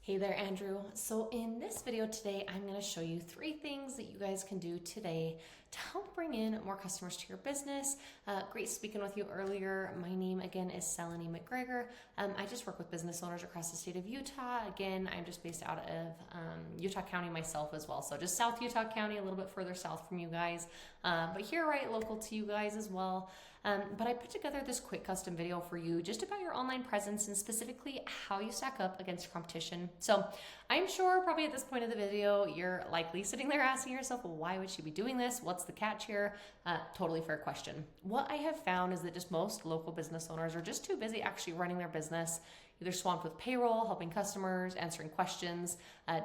Hey there, Andrew. So in this video today, I'm going to show you 3 things that you guys can do today to help bring in more customers to your business. Great speaking with you earlier. My name again is Seleni McGregor. I just work with business owners across the state of Utah. Again, I'm just based out of Utah County myself as well. So just South Utah County, a little bit further south from you guys, but here right local to you guys as well. But I put together this quick custom video for you just about your online presence and specifically how you stack up against competition. So I'm sure probably at this point of the video, you're likely sitting there asking yourself, well, why would she be doing this? What's the catch here? Totally fair question. What I have found is that just most local business owners are just too busy actually running their business, either swamped with payroll, helping customers, answering questions,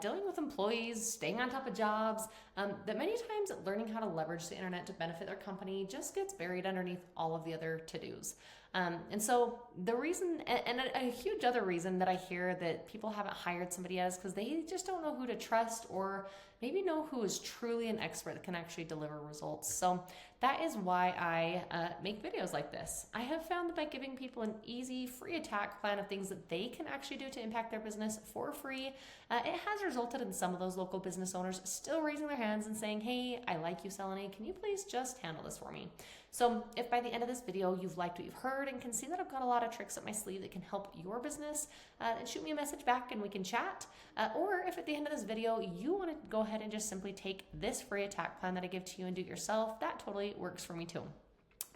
dealing with employees, staying on top of jobs, that many times learning how to leverage the internet to benefit their company just gets buried underneath all of the other to-dos. And so the reason, and a huge other reason that I hear that people haven't hired somebody as because they just don't know who to trust or maybe know who is truly an expert that can actually deliver results. So that is why I make videos like this. I have found that by giving people an easy, free attack plan of things that they can actually do to impact their business for free, it has resulted in some of those local business owners still raising their hands and saying, hey, I like you, Seleni. Can you please just handle this for me? So if by the end of this video you've liked what you've heard and can see that I've got a lot of tricks up my sleeve that can help your business, then shoot me a message back and we can chat. Or if at the end of this video you want to go ahead and just simply take this free attack plan that I give to you and do it yourself, that totally works for me too.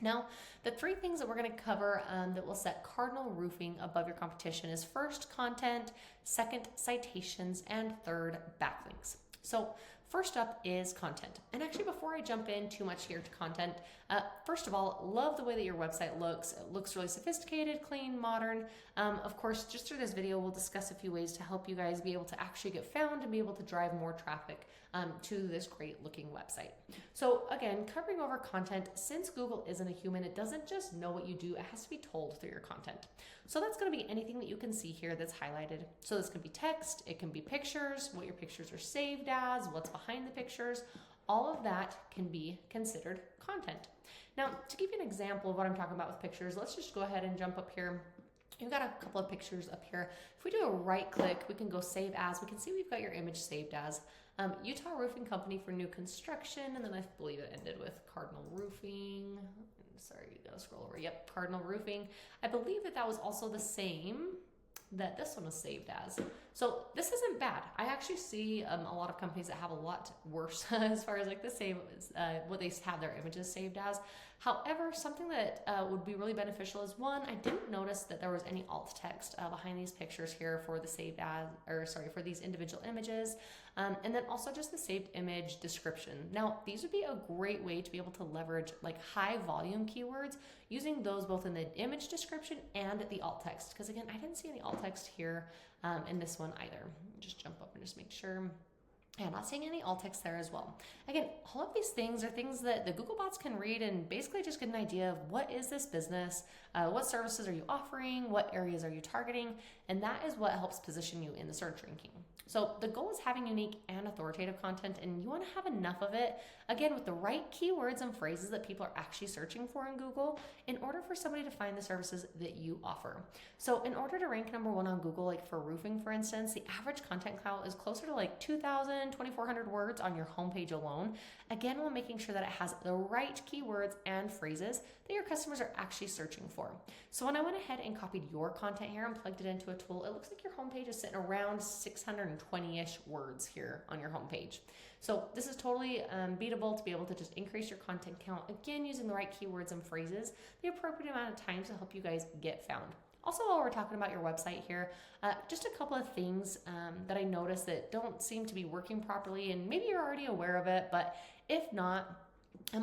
Now, the 3 things that we're going to cover that will set Cardinal roofing above your competition is first, content, second, citations, and third, backlinks. So first up is content. And actually, before I jump in too much here to content, first of all, love the way that your website looks. It looks really sophisticated, clean, modern. Of course, just through this video, we'll discuss a few ways to help you guys be able to actually get found and be able to drive more traffic to this great looking website. So again, covering over content, since Google isn't a human, it doesn't just know what you do, it has to be told through your content. So that's going to be anything that you can see here that's highlighted. So this can be text, it can be pictures, what your pictures are saved as, what's behind the pictures. All of that can be considered content. Now, to give you an example of what I'm talking about with pictures, let's just go ahead and jump up here. You've got a couple of pictures up here. If we do a right click, we can go save as. We can see we've got your image saved as Utah Roofing Company for new construction. And then I believe it ended with Cardinal Roofing. Sorry, you gotta scroll over. Yep, Cardinal Roofing. I believe that was also the same that this one was saved as. So this isn't bad. I actually see a lot of companies that have a lot worse as far as like the same what they have their images saved as. However, something that would be really beneficial is one, I didn't notice that there was any alt text behind these pictures here for the saved as, or sorry, for these individual images. And then also just the saved image description. Now, these would be a great way to be able to leverage like high volume keywords using those both in the image description and the alt text. Because again, I didn't see any alt text here in this one either. Just jump up and just make sure. Yeah, I'm not seeing any alt text there as well. Again, all of these things are things that the Google bots can read and basically just get an idea of what is this business, what services are you offering, what areas are you targeting, and that is what helps position you in the search ranking. So the goal is having unique and authoritative content, and you want to have enough of it, again, with the right keywords and phrases that people are actually searching for in Google in order for somebody to find the services that you offer. So in order to rank number 1 on Google, like for roofing, for instance, the average content count is closer to like 2,000, 2,400 words on your homepage alone. Again, while making sure that it has the right keywords and phrases that your customers are actually searching for. So when I went ahead and copied your content here and plugged it into a tool, it looks like your homepage is sitting around 620-ish words here on your homepage. So this is totally beatable to be able to just increase your content count, again, using the right keywords and phrases, the appropriate amount of time to help you guys get found. Also, while we're talking about your website here, just a couple of things that I noticed that don't seem to be working properly, and maybe you're already aware of it, but if not,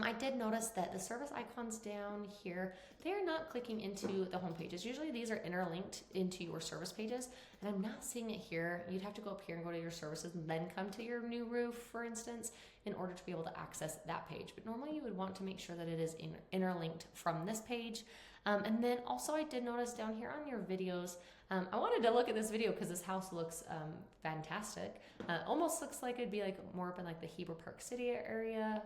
I did notice that the service icons down here, they are not clicking into the home pages. Usually these are interlinked into your service pages, and I'm not seeing it here. You'd have to go up here and go to your services and then come to your new roof, for instance, in order to be able to access that page. But normally you would want to make sure that it is interlinked from this page. And then also I did notice down here on your videos, I wanted to look at this video because this house looks fantastic. Almost looks like it'd be like more up in like the Heber Park City area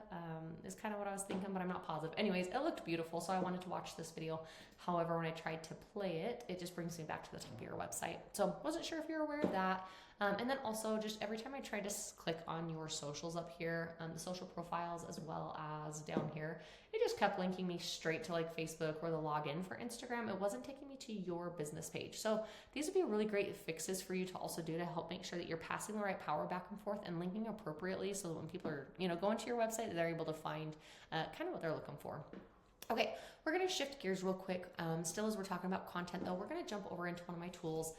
is kind of what I was thinking, but I'm not positive. Anyways, it looked beautiful, so I wanted to watch this video. However, when I tried to play it, it just brings me back to the top of your website. So wasn't sure if you're aware of that. And then also just every time I try to click on your socials up here, the social profiles as well as down here, it just kept linking me straight to like Facebook or the login for Instagram. It wasn't taking me to your business page. So these would be really great fixes for you to also do to help make sure that you're passing the right power back and forth and linking appropriately, so that when people are, going to your website, they're able to find kind of what they're looking for. Okay, we're going to shift gears real quick. Still, as we're talking about content though, we're going to jump over into one of my tools.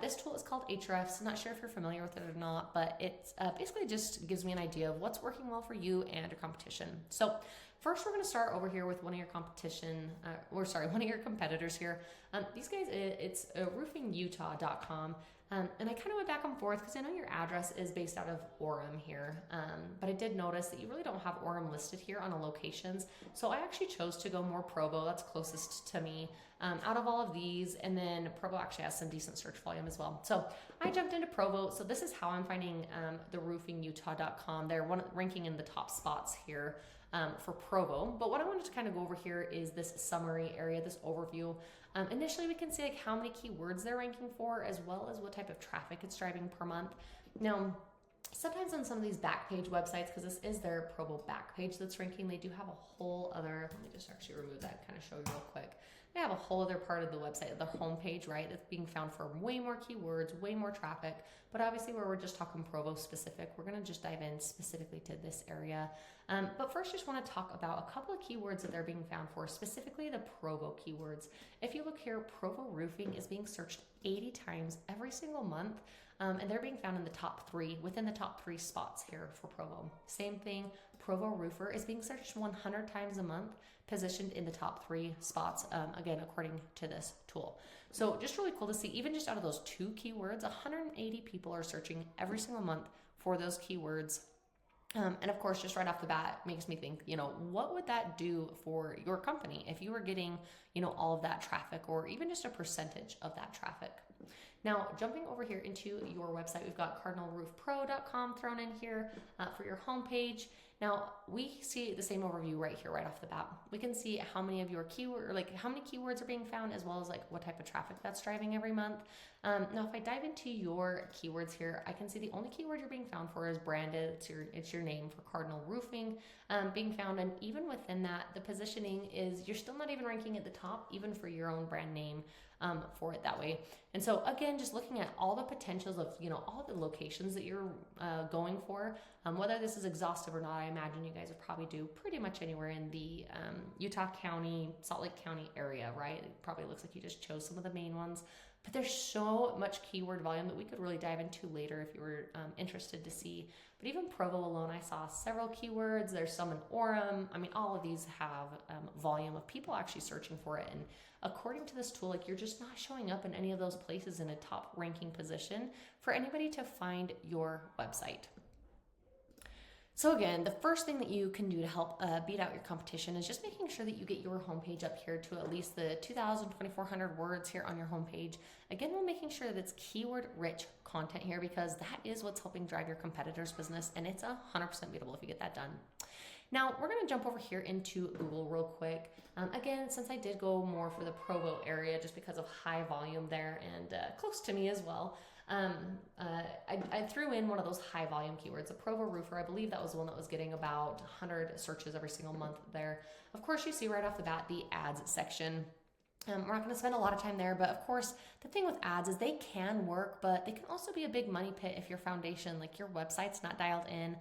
This tool is called Ahrefs. I'm not sure if you're familiar with it or not, but it's basically just gives me an idea of what's working well for you and your competition. So first, we're going to start over here with one of your competitors here. These guys, it's roofingutah.com. And I kind of went back and forth because I know your address is based out of Orem here, but I did notice that you really don't have Orem listed here on the locations. So I actually chose to go more Provo. That's closest to me out of all of these. And then Provo actually has some decent search volume as well. So I jumped into Provo. So this is how I'm finding the roofingutah.com. They're ranking in the top spots here for Provo. But what I wanted to kind of go over here is this summary area, this overview. Initially, we can see like how many keywords they're ranking for, as well as what type of traffic it's driving per month. Now, sometimes on some of these backpage websites, because this is their Provo backpage that's ranking, they do have a whole other, let me just actually remove that and kind of show you real quick. They have a whole other part of the website, the homepage, right? That's being found for way more keywords, way more traffic. But obviously, where we're just talking Provo specific, we're going to just dive in specifically to this area. But first, just want to talk about a couple of keywords that they're being found for, specifically the Provo keywords. If you look here, Provo roofing is being searched 80 times every single month. And they're being found in the top 3, within the top 3 spots here for Provo. Same thing, Provo roofer is being searched 100 times a month, positioned in the top 3 spots, again, according to this tool. So just really cool to see, even just out of those 2 keywords, 180 people are searching every single month for those keywords. And of course, just right off the bat, makes me think, what would that do for your company if you were getting, all of that traffic, or even just a percentage of that traffic? Now, jumping over here into your website, we've got cardinalroofpro.com thrown in here for your homepage. Now, we see the same overview right here, right off the bat. We can see how many of your how many keywords are being found, as well as what type of traffic that's driving every month. Now, if I dive into your keywords here, I can see the only keyword you're being found for is branded. It's your name for Cardinal Roofing being found. And even within that, the positioning is, you're still not even ranking at the top, even for your own brand name for it that way. And so again, just looking at all the potentials of, all the locations that you're going for, whether this is exhaustive or not, I imagine you guys would probably do pretty much anywhere in the Utah County, Salt Lake County area, right? It probably looks like you just chose some of the main ones. But there's so much keyword volume that we could really dive into later if you were interested to see. But even Provo alone, I saw several keywords. There's some in Orem. I mean, all of these have volume of people actually searching for it. And according to this tool, you're just not showing up in any of those places in a top ranking position for anybody to find your website. So again, the first thing that you can do to help beat out your competition is just making sure that you get your homepage up here to at least the 2,400 words here on your homepage. Again, we're making sure that it's keyword-rich content here, because that is what's helping drive your competitor's business, and it's 100% beatable if you get that done. Now, we're going to jump over here into Google real quick. Again, since I did go more for the Provo area just because of high volume there and close to me as well, I threw in one of those high volume keywords, a Provo roofer. I believe that was the one that was getting about 100 searches every single month there. Of course, you see right off the bat the ads section. We're not going to spend a lot of time there, but of course, the thing with ads is they can work, but they can also be a big money pit if your foundation, like your website's not dialed in,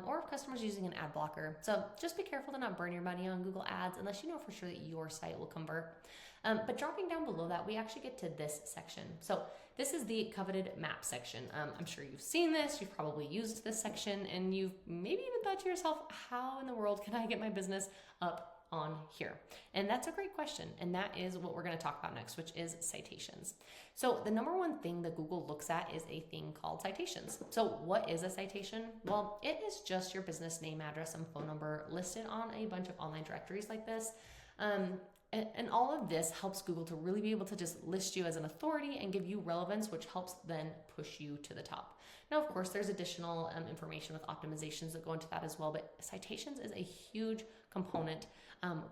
or if customers are using an ad blocker. So just be careful to not burn your money on Google Ads unless you know for sure that your site will convert. But dropping down below that, we actually get to this section. So this is the coveted map section. I'm sure you've seen this, you've probably used this section, and you've maybe even thought to yourself, how in the world can I get my business up on here? And that's a great question. And that is what we're going to talk about next, which is citations. So the number one thing that Google looks at is a thing called citations. So what is a citation? Well, it is just your business name, address, and phone number listed on a bunch of online directories like this. And all of this helps Google to really be able to just list you as an authority and give you relevance, which helps then push you to the top. Now, of course, there's additional information with optimizations that go into that as well, but citations is a huge component,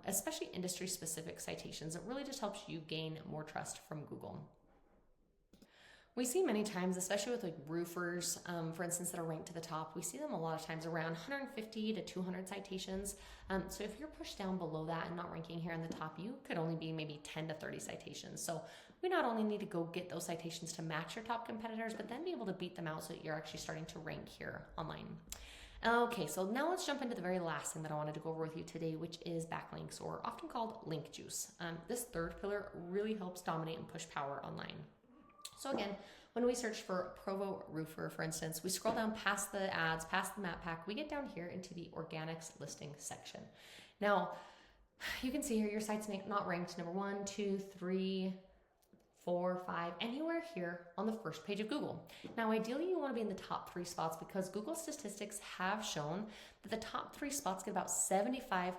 especially industry-specific citations. It really just helps you gain more trust from Google. We see many times, especially with like roofers, for instance, that are ranked to the top, we see them a lot of times around 150 to 200 citations. So if you're pushed down below that and not ranking here in the top, you could only be maybe 10 to 30 citations. So we not only need to go get those citations to match your top competitors, but then be able to beat them out so that you're actually starting to rank here online. Okay, so now let's jump into the very last thing that I wanted to go over with you today, which is backlinks, or often called link juice. This third pillar really helps dominate and push power online. So again, when we search for Provo Roofer, for instance, we scroll down past the ads, past the map pack, we get down here into the organics listing section. Now, you can see here your site's not ranked number 1, 2, 3, 4, 5, anywhere here on the first page of Google. Now, ideally, you want to be in the top 3 spots because Google statistics have shown that the top 3 spots get about 75%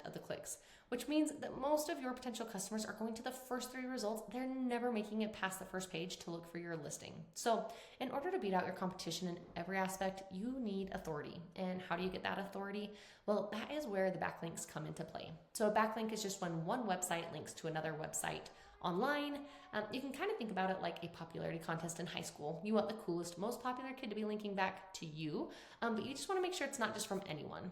of the clicks, which means that most of your potential customers are going to the first 3 results. They're never making it past the first page to look for your listing. So in order to beat out your competition in every aspect, you need authority. And how do you get that authority? Well, that is where the backlinks come into play. So a backlink is just when one website links to another website online. You can kind of think about it like a popularity contest in high school. You want the coolest, most popular kid to be linking back to you, but you just want to make sure it's not just from anyone.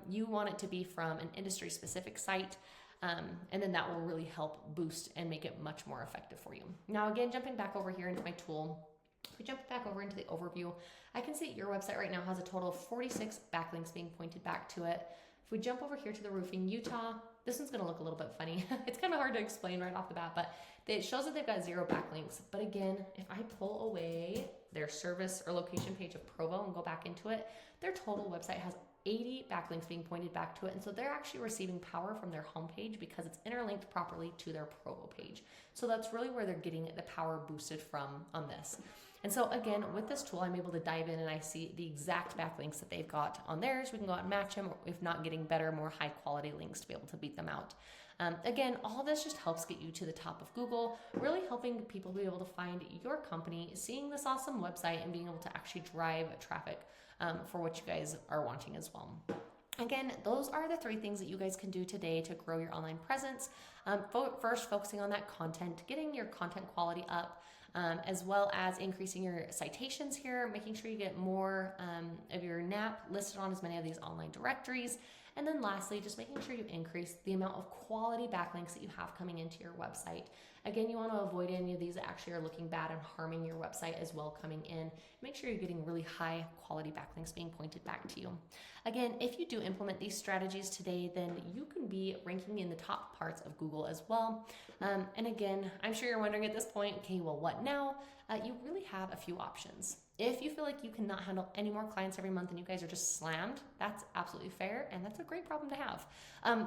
You want it to be from an industry-specific site, and then that will really help boost and make it much more effective for you. Now, again, jumping back over here into my tool, if we jump back over into the overview, I can see your website right now has a total of 46 backlinks being pointed back to it. If we jump over here to the Roofing Utah, this one's going to look a little bit funny. It's kind of hard to explain right off the bat, but it shows that they've got 0 backlinks. But again, if I pull away their service or location page of Provo and go back into it, their total website has 80 backlinks being pointed back to it. And so they're actually receiving power from their homepage because it's interlinked properly to their Provo page. So that's really where they're getting the power boosted from on this. And so again, with this tool, I'm able to dive in and I see the exact backlinks that they've got on theirs. We can go out and match them, or if not, getting better, more high quality links to be able to beat them out. Again, all this just helps get you to the top of Google, really helping people be able to find your company, seeing this awesome website, and being able to actually drive traffic for what you guys are wanting as well. Again, those are the 3 things that you guys can do today to grow your online presence. First, focusing on that content, getting your content quality up, as well as increasing your citations here, making sure you get more of your NAP listed on as many of these online directories. And then lastly, just making sure you increase the amount of quality backlinks that you have coming into your website. Again, you want to avoid any of these that actually are looking bad and harming your website as well coming in. Make sure you're getting really high quality backlinks being pointed back to you. Again, if you do implement these strategies today, then you can be ranking in the top parts of Google as well. And again, I'm sure you're wondering at this point, okay, well, what now? You really have a few options. If you feel like you cannot handle any more clients every month and you guys are just slammed, that's absolutely fair, and that's a great problem to have.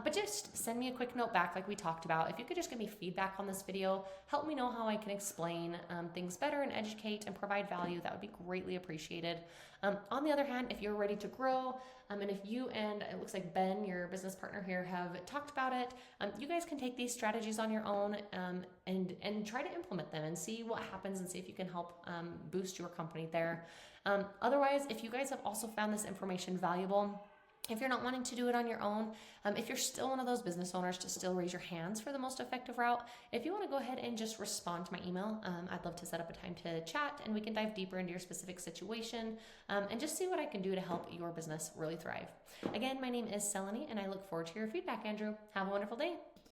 But just send me a quick note back like we talked about. If you could just give me feedback on this video, help me know how I can explain things better and educate and provide value, that would be greatly appreciated. On the other hand, if you're ready to grow, and if you and it looks like Ben, your business partner here, have talked about it, you guys can take these strategies on your own and try to implement them and see what happens and see if you can help boost your company there. Otherwise, if you guys have also found this information valuable, if you're not wanting to do it on your own, if you're still one of those business owners to still raise your hands for the most effective route, if you want to go ahead and just respond to my email, I'd love to set up a time to chat and we can dive deeper into your specific situation and just see what I can do to help your business really thrive. Again, my name is Seleni and I look forward to your feedback, Andrew. Have a wonderful day.